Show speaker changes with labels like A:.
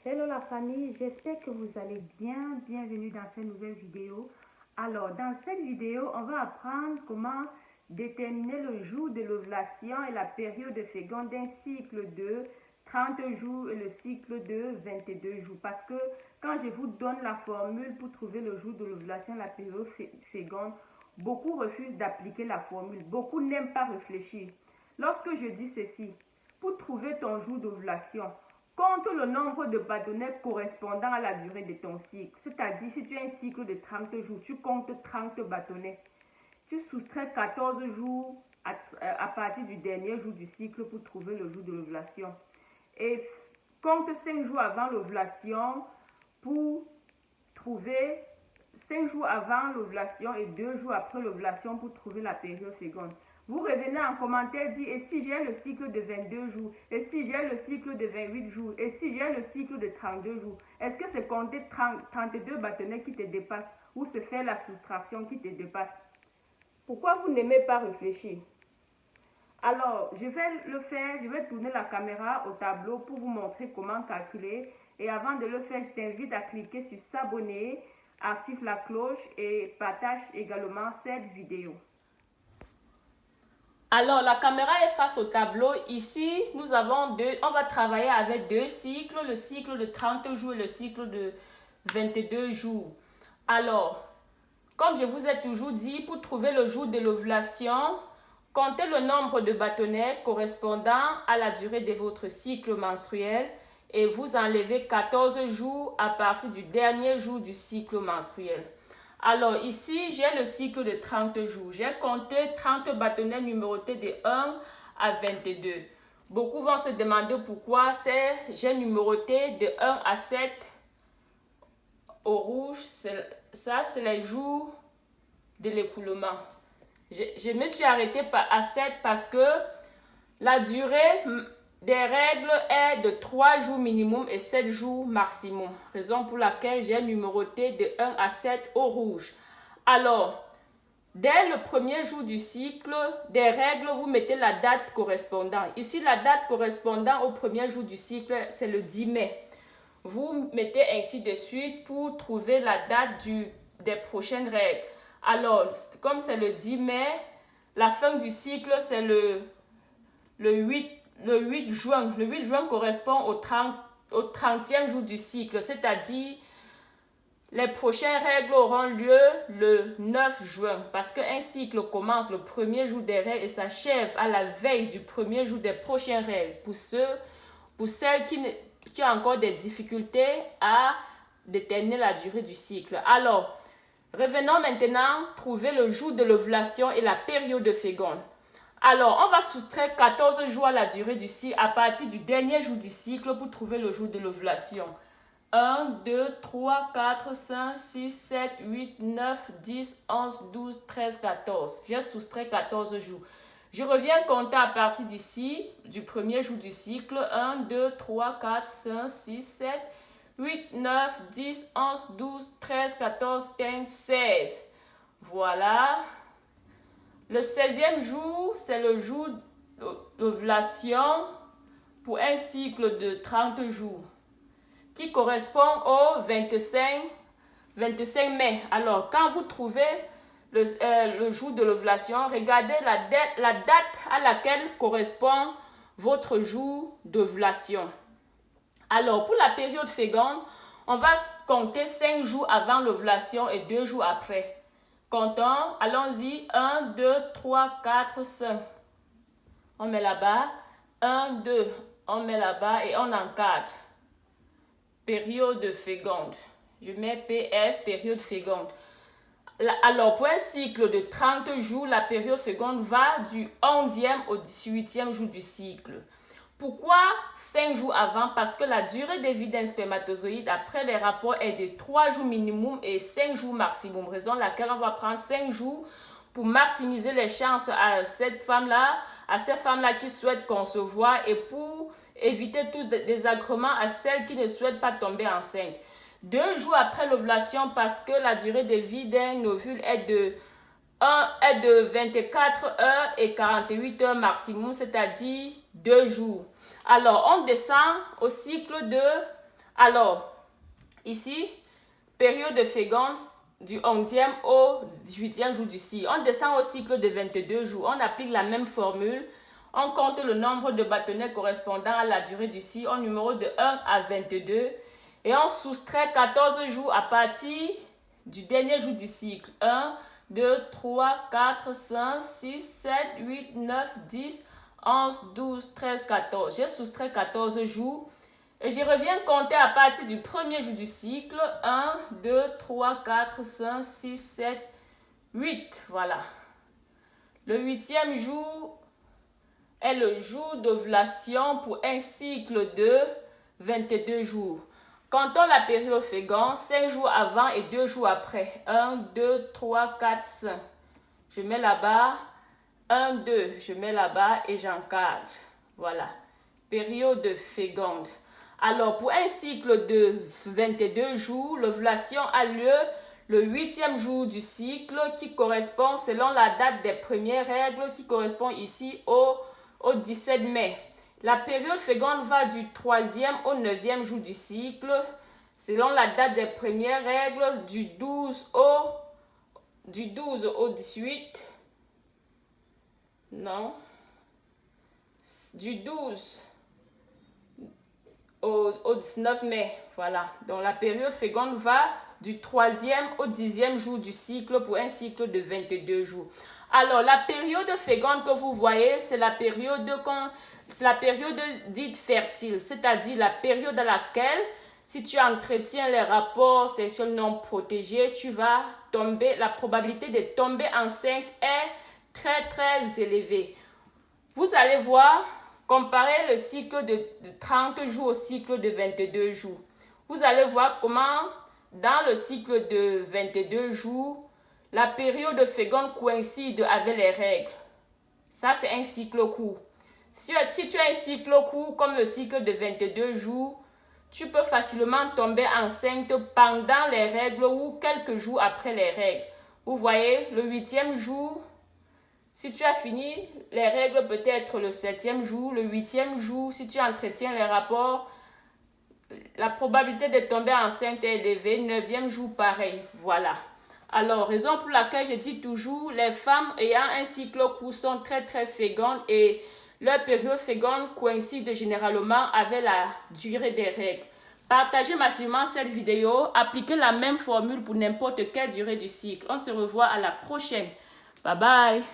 A: Hello la famille, j'espère que vous allez bien. Bienvenue dans cette nouvelle vidéo. Alors, dans cette vidéo, on va apprendre comment déterminer le jour de l'ovulation et la période féconde d'un cycle de 30 jours et le cycle de 22 jours. Parce que quand je vous donne la formule pour trouver le jour de l'ovulation et la période féconde, beaucoup refusent d'appliquer la formule. Beaucoup n'aiment pas réfléchir. Lorsque je dis ceci, pour trouver ton jour d'ovulation, compte le nombre de bâtonnets correspondant à la durée de ton cycle. C'est-à-dire, si tu as un cycle de 30 jours, tu comptes 30 bâtonnets. Tu soustrais 14 jours à partir du dernier jour du cycle pour trouver le jour de l'ovulation. Et compte 5 jours avant l'ovulation pour trouver 5 jours avant l'ovulation et 2 jours après l'ovulation pour trouver la période féconde. Vous revenez en commentaire, dites, et si j'ai le cycle de 22 jours, et si j'ai le cycle de 28 jours, et si j'ai le cycle de 32 jours, est-ce que c'est compter 32 bâtonnets qui te dépassent, ou c'est faire la soustraction qui te dépasse? Pourquoi vous n'aimez pas réfléchir? Alors, je vais le faire, je vais tourner la caméra au tableau pour vous montrer comment calculer. Et avant de le faire, je t'invite à cliquer sur s'abonner, active la cloche et partage également cette vidéo.
B: Alors, la caméra est face au tableau. Ici, on va travailler avec deux cycles, le cycle de 30 jours et le cycle de 22 jours. Alors, comme je vous ai toujours dit, pour trouver le jour de l'ovulation, comptez le nombre de bâtonnets correspondant à la durée de votre cycle menstruel et vous enlevez 14 jours à partir du dernier jour du cycle menstruel. Alors ici, j'ai le cycle de 30 jours. J'ai compté 30 bâtonnets numérotés de 1 à 22. Beaucoup vont se demander pourquoi j'ai numéroté de 1 à 7 au rouge. Ça, c'est les jours de l'écoulement. Je me suis arrêtée à 7 parce que la durée des règles est de 3 jours minimum et 7 jours maximum. Raison pour laquelle j'ai numéroté de 1 à 7 au rouge. Alors, dès le premier jour du cycle des règles, vous mettez la date correspondante. Ici, la date correspondant au premier jour du cycle, c'est le 10 mai. Vous mettez ainsi de suite pour trouver la date des prochaines règles. Alors, comme c'est le 10 mai, la fin du cycle, c'est le 8 juin. Le 8 juin correspond au 30e jour du cycle, c'est-à-dire les prochaines règles auront lieu le 9 juin parce qu'un cycle commence le premier jour des règles et s'achève à la veille du premier jour des prochaines règles. Pour celles qui ont encore des difficultés à déterminer la durée du cycle. Alors, revenons maintenant trouver le jour de l'ovulation et la période féconde. Alors, on va soustraire 14 jours à la durée du cycle à partir du dernier jour du cycle pour trouver le jour de l'ovulation. 1, 2, 3, 4, 5, 6, 7, 8, 9, 10, 11, 12, 13, 14. J'ai soustrait 14 jours. Je reviens compter à partir d'ici, du premier jour du cycle. 1, 2, 3, 4, 5, 6, 7, 8, 9, 10, 11, 12, 13, 14, 15, 16. Voilà. Le 16e jour, c'est le jour d'ovulation pour un cycle de 30 jours qui correspond au 25 mai. Alors, quand vous trouvez le jour de l'ovulation, regardez la date à laquelle correspond votre jour d'ovulation. Alors, pour la période féconde, on va compter 5 jours avant l'ovulation et 2 jours après. Comptons, allons-y, 1, 2, 3, 4, 5. On met là-bas, 1, 2, on met là-bas et on encadre. Période féconde. Je mets PF, période féconde. Alors, pour un cycle de 30 jours, la période féconde va du 11e au 18e jour du cycle. Pourquoi 5 jours avant? Parce que la durée de vie d'un spermatozoïde après les rapports est de 3 jours minimum et 5 jours maximum. Raison laquelle on va prendre 5 jours pour maximiser les chances à ces femmes-là qui souhaitent concevoir et pour éviter tout désagrément à celles qui ne souhaitent pas tomber enceinte. 2 jours après l'ovulation parce que la durée de vie d'un ovule est de 24 heures et 48 heures maximum, c'est-à-dire 2 jours. Alors, on descend au cycle de Alors, ici, période féconde du 11e au 18e jour du cycle. On descend au cycle de 22 jours. On applique la même formule. On compte le nombre de bâtonnets correspondant à la durée du cycle en numéro de 1 à 22 et on soustrait 14 jours à partir du dernier jour du cycle. 1, 2, 3, 4, 5, 6, 7, 8, 9, 10, 11, 12, 13, 14. J'ai soustrait 14 jours et je reviens compter à partir du premier jour du cycle. 1, 2, 3, 4, 5, 6, 7, 8. Voilà. Le 8e jour est le jour d'ovulation pour un cycle de 22 jours. Comptons la période féconde 5 jours avant et 2 jours après. 1, 2, 3, 4, 5. Je mets là-bas. 1, 2. Je mets là-bas et j'encadre. Voilà. Période féconde. Alors, pour un cycle de 22 jours, l'ovulation a lieu le 8e jour du cycle qui correspond selon la date des premières règles qui correspond ici au 17 mai. La période féconde va du 3e au 9e jour du cycle, selon la date des premières règles, du 12 au 18. Non. Du 12 au 19 mai. Voilà. Donc la période féconde va du 3e au 10e jour du cycle pour un cycle de 22 jours. Alors, la période féconde que vous voyez, c'est la période dite fertile, c'est-à-dire la période à laquelle, si tu entretiens les rapports sexuels non protégés, tu vas tomber, la probabilité de tomber enceinte est très très élevée. Vous allez voir, comparer le cycle de 30 jours au cycle de 22 jours. Vous allez voir comment, dans le cycle de 22 jours, la période féconde coïncide avec les règles. Ça, c'est un cycle court. Si tu as un cycle court, comme le cycle de 22 jours, tu peux facilement tomber enceinte pendant les règles ou quelques jours après les règles. Vous voyez, le 8e jour, si tu as fini les règles, peut-être le 7e jour, le 8e jour, si tu entretiens les rapports, la probabilité de tomber enceinte est élevée. 9e jour, pareil. Voilà. Alors, raison pour laquelle je dis toujours, les femmes ayant un cycle court sont très très fécondes et leur période féconde coïncide généralement avec la durée des règles. Partagez massivement cette vidéo, appliquez la même formule pour n'importe quelle durée du cycle. On se revoit à la prochaine. Bye bye.